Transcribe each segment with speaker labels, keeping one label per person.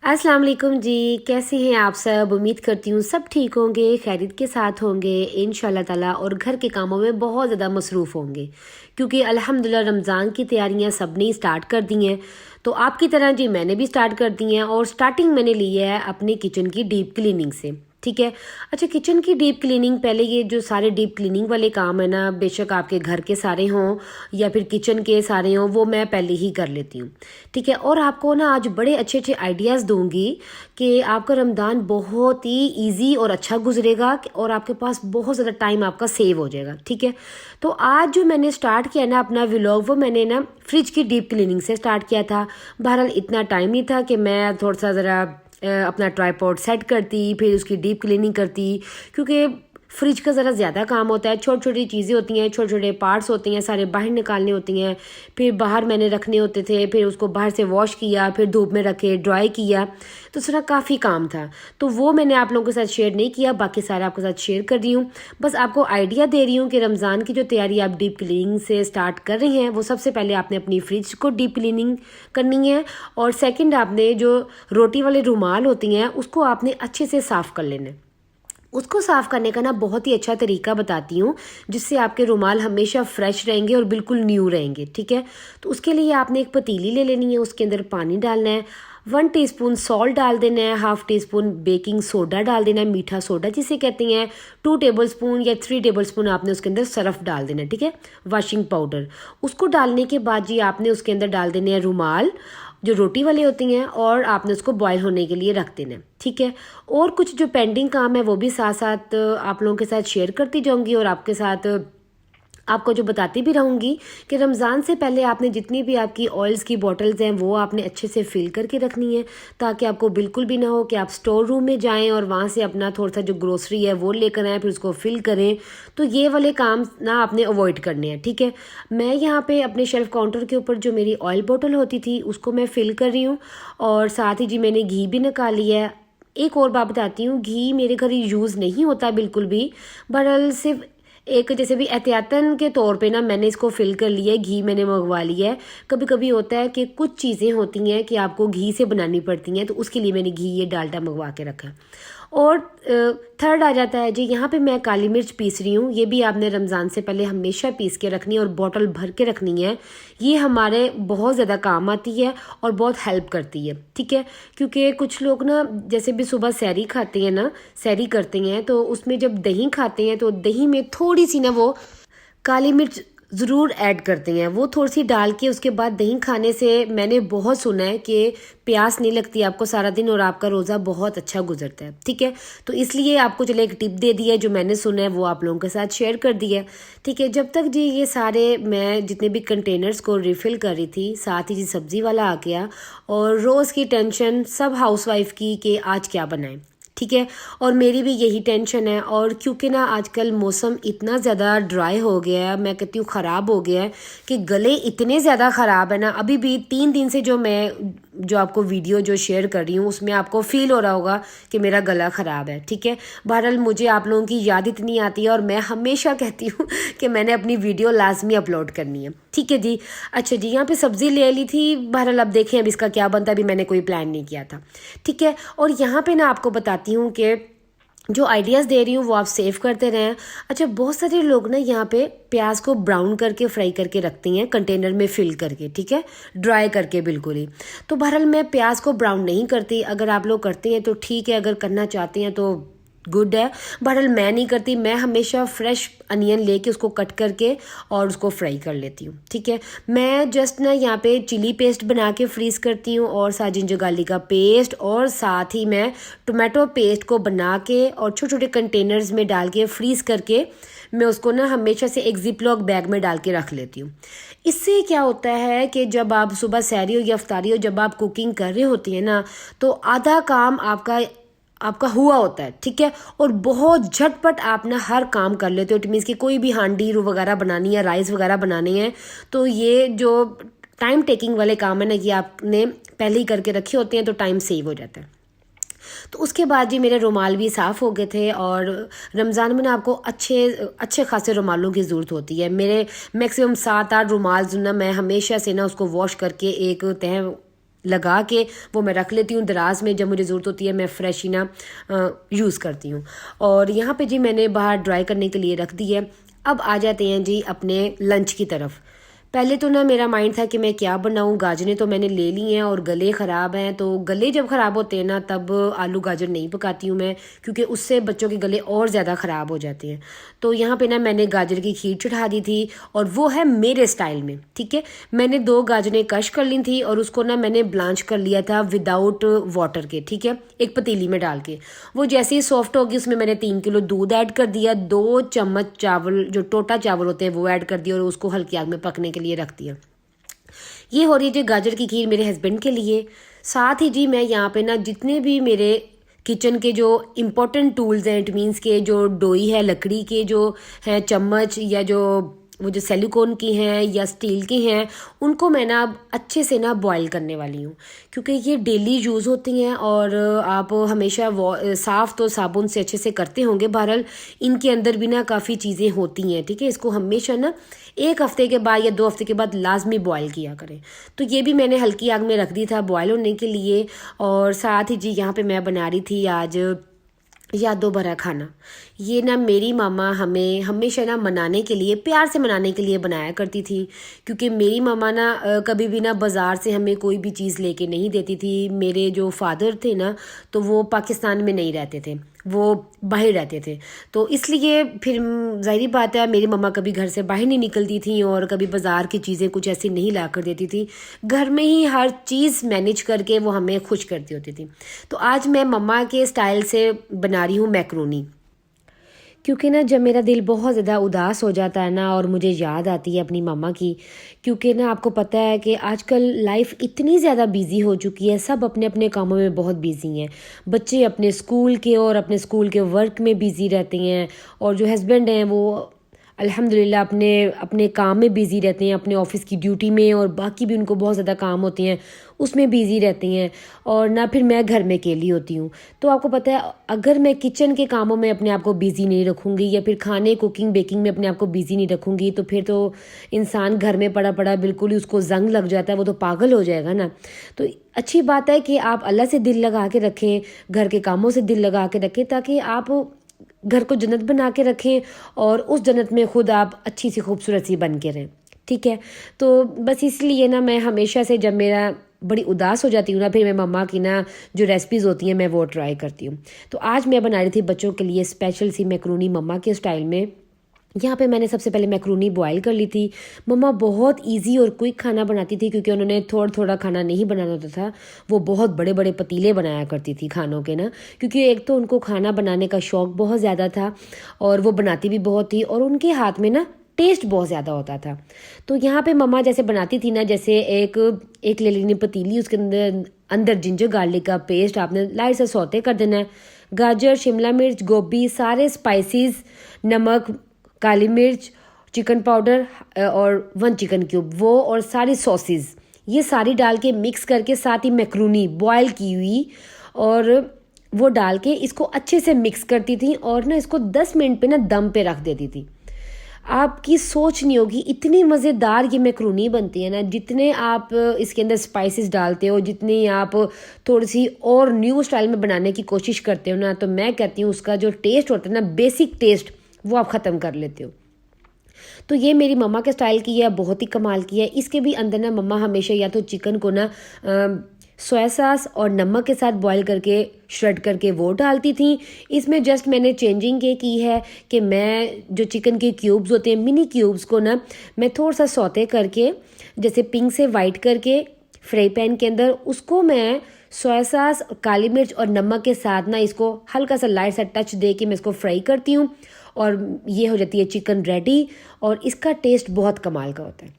Speaker 1: अस्सलाम वालेकुम जी। कैसे हैं आप सब? उम्मीद करती हूँ सब ठीक होंगे, खैरियत के साथ होंगे इंशाल्लाह ताला, और घर के कामों में बहुत ज़्यादा मसरूफ़ होंगे क्योंकि अल्हम्दुलिल्लाह रमज़ान की तैयारियाँ सब ने स्टार्ट कर दी हैं। तो आपकी तरह जी मैंने भी स्टार्ट कर दी हैं, और स्टार्टिंग मैंने ली है अपने किचन की डीप क्लीनिंग से। ठीक है। अच्छा, किचन की डीप क्लीनिंग, पहले ये जो सारे डीप क्लीनिंग वाले काम है ना, बेशक आपके घर के सारे हों या फिर किचन के सारे हों, वो मैं पहले ही कर लेती हूँ। ठीक है। और आपको ना आज बड़े अच्छे अच्छे आइडियाज़ दूंगी कि आपका रमज़ान बहुत ही इजी और अच्छा गुजरेगा, और आपके पास बहुत ज़्यादा टाइम आपका सेव हो जाएगा। ठीक है। तो आज जो मैंने स्टार्ट किया ना अपना व्लॉग, वो मैंने ना फ्रिज की डीप क्लीनिंग से स्टार्ट किया था। बहरहाल इतना टाइम नहीं था कि मैं थोड़ा सा ज़रा अपना ट्राइपॉड सेट करती फिर उसकी डीप क्लीनिंग करती, क्योंकि फ्रिज का ज़रा ज़्यादा काम होता है। छोटी छोटी चीज़ें होती हैं, छोटे छोटे पार्ट्स होते हैं, सारे बाहर निकालने होती हैं। फिर बाहर मैंने रखने होते थे, फिर उसको बाहर से वॉश किया, फिर धूप में रखे, ड्राई किया। तो सारा काफ़ी काम था, तो वो मैंने आप लोगों के साथ शेयर नहीं किया, बाकी सारा आपके साथ शेयर कर रही हूँ। बस आपको आइडिया दे रही हूँ कि रमज़ान की जो तैयारी आप डीप क्लीनिंग से स्टार्ट कर रही हैं, वो सबसे पहले आपने अपनी फ्रिज को डीप क्लीनिंग करनी है, और सेकेंड आपने जो रोटी वाले रुमाल होती हैं उसको आपने अच्छे से साफ़ कर लेना है। उसको साफ़ करने का ना बहुत ही अच्छा तरीका बताती हूँ, जिससे आपके रुमाल हमेशा फ्रेश रहेंगे और बिल्कुल न्यू रहेंगे। ठीक है। तो उसके लिए आपने एक पतीली ले लेनी है, उसके अंदर पानी डालना है, 1 टीस्पून सॉल्ट डाल देना है, half tea spoon baking soda डाल देना है, मीठा सोडा जिसे कहते हैं, 2 टेबलस्पून या 3 टेबलस्पून आपने उसके अंदर सरफ डाल देना है। ठीक है। वॉशिंग पाउडर, उसको डालने के बाद जी आपने उसके अंदर डाल देने हैं रुमाल जो रोटी वाले होती हैं, और आपने उसको बॉयल होने के लिए रख देना है। ठीक है। और कुछ जो पेंडिंग काम है वो भी साथ साथ आप लोगों के साथ शेयर करती जाऊंगी, और आपके साथ आपको जो बताती भी रहूँगी कि रमज़ान से पहले आपने जितनी भी आपकी ऑयल्स की बॉटल्स हैं वो आपने अच्छे से फिल करके रखनी है, ताकि आपको बिल्कुल भी ना हो कि आप स्टोर रूम में जाएं और वहाँ से अपना थोड़ा सा जो ग्रोसरी है वो लेकर आएँ फिर उसको फिल करें। तो ये वाले काम ना आपने अवॉइड करने हैं। ठीक है। मैं यहाँ पे अपने शेल्फ काउंटर के ऊपर जो मेरी ऑयल बॉटल होती थी उसको मैं फिल कर रही हूँ, और साथ ही जी मैंने घी भी निकाली है। एक और बात बताती हूँ, घी मेरे घर यूज़ नहीं होता बिल्कुल भी, बहरहाल सिर्फ एक जैसे भी एहतियातन के तौर पे ना मैंने इसको फिल कर लिया है, घी मैंने मंगवा लिया है। कभी कभी होता है कि कुछ चीज़ें होती हैं कि आपको घी से बनानी पड़ती हैं, तो उसके लिए मैंने घी ये डालडा मंगवा के रखा है। और थर्ड आ जाता है जी, यहाँ पे मैं काली मिर्च पीस रही हूँ। ये भी आपने रमज़ान से पहले हमेशा पीस के रखनी है और बॉटल भर के रखनी है। ये हमारे बहुत ज़्यादा काम आती है और बहुत हेल्प करती है। ठीक है। क्योंकि कुछ लोग ना जैसे भी सुबह सैरी खाते हैं ना, सैरी करते हैं, तो उसमें जब दही खाते हैं तो दही में थोड़ी सी ना वो काली मिर्च ज़रूर ऐड करते हैं। वो थोड़ी सी डाल के उसके बाद दही खाने से मैंने बहुत सुना है कि प्यास नहीं लगती आपको सारा दिन, और आपका रोज़ा बहुत अच्छा गुजरता है। ठीक है। तो इसलिए आपको चले एक टिप दे दी है, जो मैंने सुना है वो आप लोगों के साथ शेयर कर दी है। ठीक है। जब तक जी ये सारे मैं जितने भी कंटेनर्स को रिफ़िल कर रही थी, साथ ही जी सब्ज़ी वाला आ गया, और रोज़ की टेंशन सब हाउसवाइफ की कि आज क्या बनाएं। ठीक है। और मेरी भी यही टेंशन है, और क्योंकि ना आजकल मौसम इतना ज़्यादा ड्राई हो गया है, मैं कहती हूँ ख़राब हो गया है, कि गले इतने ज़्यादा ख़राब है ना। अभी भी 3 दिन से जो आपको वीडियो जो शेयर कर रही हूँ उसमें आपको फील हो रहा होगा कि मेरा गला ख़राब है। ठीक है। बहरहाल मुझे आप लोगों की याद इतनी आती है, और मैं हमेशा कहती हूँ कि मैंने अपनी वीडियो लाजमी अपलोड करनी है। ठीक है जी। अच्छा जी, यहाँ पे सब्ज़ी ले ली थी। बहरहाल अब देखें अब इसका क्या बनता है, अभी मैंने कोई प्लान नहीं किया था। ठीक है। और यहाँ पे ना आपको बताती हूँ कि जो आइडियाज़ दे रही हूँ वो आप सेव करते रहें। अच्छा, बहुत सारे लोग ना यहाँ पे प्याज को ब्राउन करके फ्राई करके रखती हैं कंटेनर में फिल करके। ठीक है। ड्राई करके बिल्कुल ही। तो बहरहाल मैं प्याज को ब्राउन नहीं करती, अगर आप लोग करते हैं तो ठीक है, अगर करना चाहते हैं तो गुड है। बहरहाल मैं नहीं करती, मैं हमेशा फ्रेश अनियन लेके उसको कट करके और उसको फ्राई कर लेती हूँ। ठीक है। मैं जस्ट ना यहाँ पे चिली पेस्ट बना के फ्रीज करती हूँ, और साथ जिंजर गार्लिक का पेस्ट, और साथ ही मैं टोमेटो पेस्ट को बना के और छोटे छोटे कंटेनर्स में डाल के फ्रीज करके मैं उसको ना हमेशा से एक जिपलॉक बैग में डाल के रख लेती हूँ। इससे क्या होता है कि जब आप सुबह सहरी हो या अफ्तारी हो, जब आप कुकिंग कर रहे होती हैं ना, तो आधा काम आपका हुआ होता है। ठीक है। और बहुत झटपट आप ना हर काम कर लेते हो। इट मीन्स कि कोई भी हांडी वगैरह बनानी है, राइस वगैरह बनाने हैं, तो ये जो टाइम टेकिंग वाले काम है ना, ये आपने पहले ही करके रखे होते हैं, तो टाइम सेव हो जाता है। तो उसके बाद जी मेरे रुमाल भी साफ़ हो गए थे, और रमज़ान में ना आपको अच्छे अच्छे खासे रुमालों की ज़रूरत होती है। मेरे मैक्सिमम 7-8 रुमाल जो ना मैं हमेशा से ना उसको वॉश करके एक तह लगा के वो मैं रख लेती हूँ दराज में। जब मुझे ज़रूरत होती है मैं फ्रेश ही ना यूज़ करती हूँ। और यहाँ पे जी मैंने बाहर ड्राई करने के लिए रख दी है। अब आ जाते हैं जी अपने लंच की तरफ। पहले तो ना मेरा माइंड था कि मैं क्या बनाऊं। गाजरें तो मैंने ले ली हैं और गले ख़राब हैं, तो गले जब ख़राब होते हैं ना तब आलू गाजर नहीं पकाती हूँ मैं, क्योंकि उससे बच्चों के गले और ज़्यादा ख़राब हो जाते हैं। तो यहाँ पे ना मैंने गाजर की खीर चढ़ा दी थी, और वो है मेरे स्टाइल में, ठीक है। मैंने 2 गाजरें कश कर ली थी और उसको ना मैंने ब्लांच कर लिया था विदाउट वाटर के, ठीक है, एक पतीली में डाल के। वो जैसे ही सॉफ्ट होगी उसमें मैंने 3 किलो दूध ऐड कर दिया, 2 चम्मच चावल जो टोटा चावल होते हैं वो ऐड कर दिया और उसको हल्की आग में पकने के लिए रख दिया। ये हो रही है जी गाजर की खीर मेरे हस्बैंड के लिए। साथ ही जी मैं यहाँ पे ना जितने भी मेरे किचन के जो इम्पोर्टेंट टूल्स हैं, इट मीन्स के जो डोई है लकड़ी के जो हैं, चम्मच या जो वो जो सिलिकॉन की हैं या स्टील की हैं, उनको मैं ना अब अच्छे से ना बॉईल करने वाली हूँ, क्योंकि ये डेली यूज़ होती हैं और आप हमेशा साफ़ तो साबुन से अच्छे से करते होंगे। बहरहाल इनके अंदर भी ना काफ़ी चीज़ें होती हैं, ठीक है। इसको हमेशा ना 1 हफ़्ते के बाद या 2 हफ़्ते के बाद लाजमी बॉईल किया करें। तो ये भी मैंने हल्की आग में रख दी था बॉईल होने के लिए। और साथ ही जी यहाँ पे मैं बना रही थी आज यादों भरा खाना। ये ना मेरी मामा हमें हमेशा ना मनाने के लिए, प्यार से मनाने के लिए बनाया करती थी, क्योंकि मेरी मामा ना कभी भी ना बाज़ार से हमें कोई भी चीज़ लेके नहीं देती थी। मेरे जो फादर थे ना तो वो पाकिस्तान में नहीं रहते थे, वो बाहर रहते थे, तो इसलिए फिर ज़ाहिर बात है मेरी मम्मा कभी घर से बाहर नहीं निकलती थी और कभी बाज़ार की चीज़ें कुछ ऐसी नहीं ला कर देती थी। घर में ही हर चीज़ मैनेज करके वो हमें खुश करती होती थी। तो आज मैं मम्मा के स्टाइल से बना रही हूँ मैक्रोनी, क्योंकि ना जब मेरा दिल बहुत ज़्यादा उदास हो जाता है ना और मुझे याद आती है अपनी मम्मा की, क्योंकि ना आपको पता है कि आजकल लाइफ इतनी ज़्यादा बिज़ी हो चुकी है, सब अपने अपने कामों में बहुत बिज़ी हैं। बच्चे अपने स्कूल के और अपने स्कूल के वर्क में बिज़ी रहते हैं, और जो हस्बैंड हैं वो अल्हम्दुलिल्लाह अपने अपने काम में बिज़ी रहते हैं, अपने ऑफिस की ड्यूटी में, और बाकी भी उनको बहुत ज़्यादा काम होते हैं उसमें बिज़ी रहते हैं। और ना फिर मैं घर में अकेली होती हूँ। तो आपको पता है अगर मैं किचन के कामों में अपने आप को बिज़ी नहीं रखूँगी या फिर खाने कुकिंग बेकिंग में अपने आप को बिज़ी नहीं रखूँगी, तो फिर तो इंसान घर में पड़ा पड़ा बिल्कुल ही उसको जंग लग जाता है, वो तो पागल हो जाएगा ना। तो अच्छी बात है कि आप अल्लाह से दिल लगा के रखें, घर के कामों से दिल लगा के रखें, ताकि आप घर को जन्नत बना के रखें और उस जन्नत में खुद आप अच्छी सी खूबसूरत सी बन के रहें, ठीक है। तो बस इसलिए ना मैं हमेशा से जब मेरा बड़ी उदास हो जाती हूँ ना, फिर मैं मम्मा की ना जो रेसिपीज़ होती हैं मैं वो ट्राई करती हूँ। तो आज मैं बना रही थी बच्चों के लिए स्पेशल सी मैक्रोनी मम्मा के स्टाइल में। यहाँ पे मैंने सबसे पहले मैक्रोनी बॉईल कर ली थी। मम्मा बहुत इजी और क्विक खाना बनाती थी, क्योंकि उन्होंने थोड़ा थोड़ा खाना नहीं बनाना होता था, वो बहुत बड़े बड़े पतीले बनाया करती थी खानों के ना, क्योंकि एक तो उनको खाना बनाने का शौक़ बहुत ज़्यादा था और वो बनाती भी बहुत थी, और उनके हाथ में ना टेस्ट बहुत ज़्यादा होता था। तो यहाँ पे मम्मा जैसे बनाती थी ना, जैसे एक ले लेनी पतीली, उसके अंदर अंदर जिंजर गार्लिक का पेस्ट आपने लाइट से सौते कर देना है, गाजर, शिमला मिर्च, गोभी, सारे स्पाइसेस, नमक, काली मिर्च, चिकन पाउडर और 1 चिकन क्यूब, वो और सारी सॉसेस ये सारी डाल के मिक्स करके, साथ ही मैक्रोनी बॉयल की हुई और वो डाल के इसको अच्छे से मिक्स करती थी और ना इसको 10 मिनट पे ना दम पे रख देती थी। आपकी सोच नहीं होगी इतनी मज़ेदार ये मैक्रोनी बनती है ना, जितने आप इसके अंदर स्पाइसेस डालते हो, जितनी आप थोड़ी सी और न्यू स्टाइल में बनाने की कोशिश करते हो ना, तो मैं कहती हूँ उसका जो टेस्ट होता है ना, बेसिक टेस्ट, वो आप ख़त्म कर लेते हो। तो ये मेरी मम्मा के स्टाइल की है, बहुत ही कमाल की है। इसके भी अंदर ना मम्मा हमेशा या तो चिकन को ना सोया सॉस और नमक के साथ बॉईल करके श्रेड करके वो डालती थी। इसमें जस्ट मैंने चेंजिंग ये की है कि मैं जो चिकन के क्यूब्स होते हैं, मिनी क्यूब्स को ना मैं थोड़ा सा सौते करके, जैसे पिंक से वाइट करके फ्राई पैन के अंदर, उसको मैं सोया सॉस, काली मिर्च और नमक के साथ ना इसको हल्का सा लाइट सा टच दे के मैं इसको फ्राई करती हूँ, और ये हो जाती है चिकन रेडी। और इसका टेस्ट बहुत कमाल का होता है।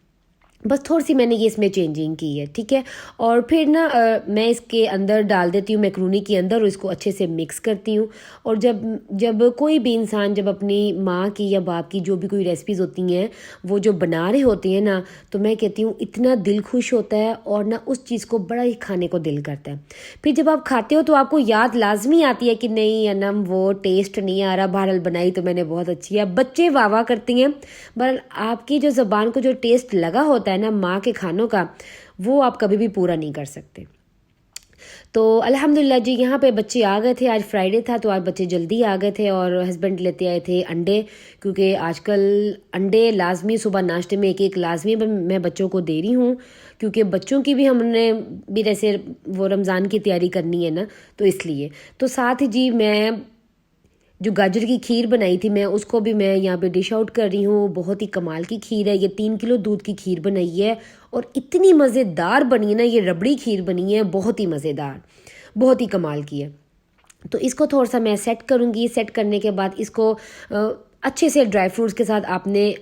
Speaker 1: बस थोड़ी सी मैंने ये इसमें चेंजिंग की है, ठीक है। और फिर ना मैं इसके अंदर डाल देती हूँ मैक्रोनी के अंदर, और इसको अच्छे से मिक्स करती हूँ। और जब कोई भी इंसान जब अपनी माँ की या बाप की जो भी कोई रेसिपीज़ होती हैं वो जो बना रहे होते हैं ना, तो मैं कहती हूँ इतना दिल खुश होता है और ना उस चीज़ को बड़ा ही खाने को दिल करता है। फिर जब आप खाते हो तो आपको याद लाजमी आती है कि नहीं अनम वो टेस्ट नहीं आ रहा, बहरहाल बनाई तो मैंने बहुत अच्छी है। बच्चे वाह वाह करती हैं, बहरहाल आपकी जो ज़बान को जो टेस्ट लगा होता है ना माँ के खानों का, वो आप कभी भी पूरा नहीं कर सकते। तो अल्हम्दुलिल्लाह जी यहाँ पे बच्चे आ गए थे, आज फ्राइडे था तो आज बच्चे जल्दी आ गए थे और हस्बैंड लेते आए थे अंडे, क्योंकि आजकल अंडे लाजमी सुबह नाश्ते में एक एक लाजमी मैं बच्चों को दे रही हूँ, क्योंकि बच्चों की भी हमने भी जैसे वो रमज़ान की तैयारी करनी है ना, तो इसलिए। तो साथ ही जी मैं जो गाजर की खीर बनाई थी मैं उसको भी मैं यहाँ पे डिश आउट कर रही हूँ। बहुत ही कमाल की खीर है, ये 3 किलो दूध की खीर बनाई है और इतनी मज़ेदार बनी है ना, ये रबड़ी खीर बनी है, बहुत ही मज़ेदार, बहुत ही कमाल की है। तो इसको थोड़ा सा मैं सेट करूँगी। सेट करने के बाद इसको अच्छे से ड्राई फ्रूट्स के साथ आपने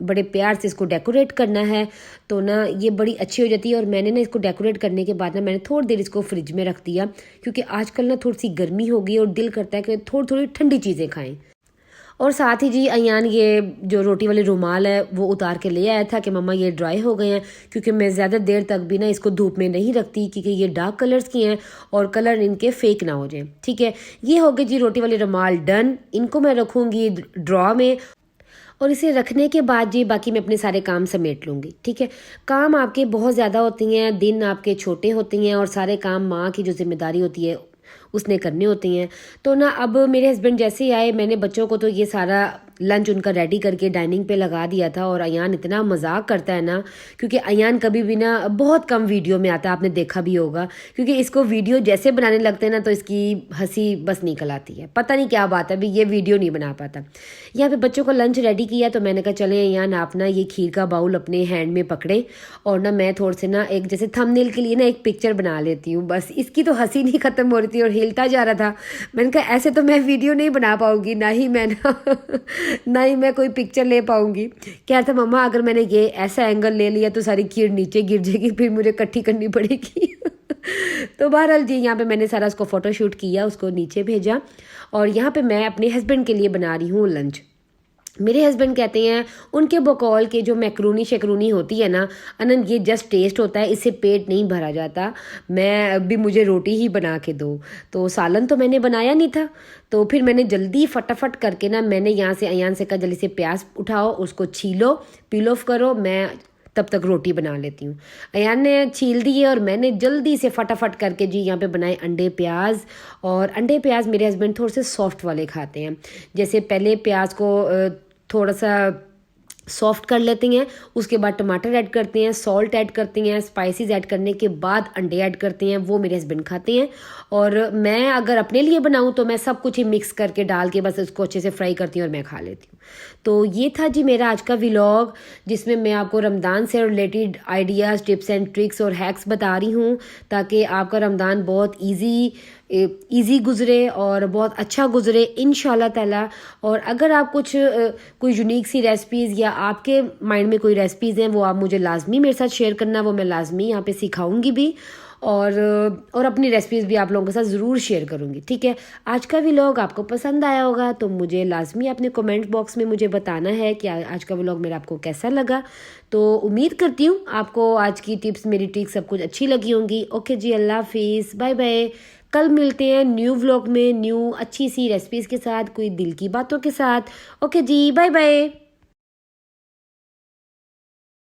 Speaker 1: बड़े प्यार से इसको डेकोरेट करना है, तो ना ये बड़ी अच्छी हो जाती है। और मैंने ना इसको डेकोरेट करने के बाद ना मैंने थोड़ी देर इसको फ्रिज में रख दिया, क्योंकि आजकल ना थोड़ी सी गर्मी हो गई और दिल करता है कि थोड़ी थोड़ी ठंडी चीज़ें खाएं। और साथ ही जी अयान ये जो रोटी वाले रुमाल है वो उतार के ले आया था कि मम्मा ये ड्राई हो गए हैं, क्योंकि मैं ज़्यादा देर तक भी ना इसको धूप में नहीं रखती, क्योंकि ये डार्क कलर्स की हैं और कलर इनके फेक ना हो जाए। ठीक है, ये हो गए जी रोटी वाले रुमाल डन। इनको मैं रखूँगी ड्रॉ में और इसे रखने के बाद जी बाकी मैं अपने सारे काम समेट लूँगी। ठीक है, काम आपके बहुत ज़्यादा होती हैं, दिन आपके छोटे होते हैं और सारे काम माँ की जो जिम्मेदारी होती है उसने करने होती हैं। तो ना अब मेरे हस्बैंड जैसे ही आए, मैंने बच्चों को तो ये सारा लंच उनका रेडी करके डाइनिंग पे लगा दिया था। और अयान इतना मजाक करता है ना, क्योंकि अयान कभी भी ना बहुत कम वीडियो में आता है, आपने देखा भी होगा, क्योंकि इसको वीडियो जैसे बनाने लगते हैं ना तो इसकी हंसी बस निकल आती है, पता नहीं क्या बात है, अभी ये वीडियो नहीं बना पाता। यहाँ पे बच्चों को लंच रेडी किया तो मैंने कहा चले अयान आप ना ये खीर का बाउल अपने हैंड में पकड़े और ना मैं थोड़े से ना एक जैसे थंबनेल के लिए ना एक पिक्चर बना लेती हूँ। बस इसकी तो हंसी नहीं खत्म हो रही थी और हिलता जा रहा था। मैंने कहा ऐसे तो मैं वीडियो नहीं बना पाऊंगी, ना ही मैं ना ही मैं कोई पिक्चर ले पाऊंगी। कह रहा था मम्मा अगर मैंने ये ऐसा एंगल ले लिया तो सारी खीर नीचे गिर जाएगी, फिर मुझे इकट्ठी करनी पड़ेगी। तो बहरहाल जी यहाँ पे मैंने सारा उसको फ़ोटोशूट किया, उसको नीचे भेजा और यहाँ पे मैं अपने हस्बैंड के लिए बना रही हूँ लंच। मेरे हस्बैंड कहते हैं उनके बकौल के जो मैक्रोनी शकरूनी होती है ना अनन, ये जस्ट टेस्ट होता है, इससे पेट नहीं भरा जाता, मैं अभी मुझे रोटी ही बना के दो। तो सालन तो मैंने बनाया नहीं था, तो फिर मैंने जल्दी फटाफट करके ना मैंने यहाँ से अयान से कहा जल्दी से प्याज उठाओ, उसको छीलो, पील ऑफ करो, मैं तब तक रोटी बना लेती हूँ। अयान ने छील दिए और मैंने जल्दी से फटाफट करके जी यहाँ पे बनाए अंडे प्याज। और अंडे प्याज मेरे हस्बैंड थोड़े से सॉफ्ट वाले खाते हैं, जैसे पहले प्याज को थोड़ा सा सॉफ्ट कर लेते हैं, उसके बाद टमाटर ऐड करते हैं, सॉल्ट ऐड करते हैं, स्पाइसेस ऐड करने के बाद अंडे ऐड करते हैं, वो मेरे हस्बैंड खाते हैं। और मैं अगर अपने लिए बनाऊं तो मैं सब कुछ ही मिक्स करके डाल के बस उसको अच्छे से फ्राई करती हूँ और मैं खा लेती हूँ। तो ये था जी मेरा आज का व्लॉग, जिसमें मैं आपको रमज़ान से related ideas, tips and tricks और हैक्स बता रही हूँ, ताकि आपका रमज़ान बहुत ईज़ी गुज़रे और बहुत अच्छा गुज़रे इंशाल्लाह ताला। और अगर आप कुछ कोई यूनिक सी रेसिपीज़ या आपके माइंड में कोई रेसिपीज़ हैं वो आप मुझे लाजमी मेरे साथ शेयर करना, वो मैं लाजमी यहाँ पे सिखाऊंगी भी और अपनी रेसिपीज़ भी आप लोगों के साथ ज़रूर शेयर करूँगी। ठीक है, आज का व्लॉग आपको पसंद आया होगा तो मुझे लाजमी अपने कमेंट बॉक्स में मुझे बताना है कि आज का व्लॉग मेरा आपको कैसा लगा। तो उम्मीद करती हूँ आपको आज की टिप्स, मेरी ट्रिक्स सब कुछ अच्छी लगी होंगी। ओके जी, अल्लाह हाफिज़, बाय बाय। कल मिलते हैं न्यू व्लॉग में, न्यू अच्छी सी रेसिपीज़ के साथ, कोई दिल की बातों के साथ। ओके जी, बाय बाय।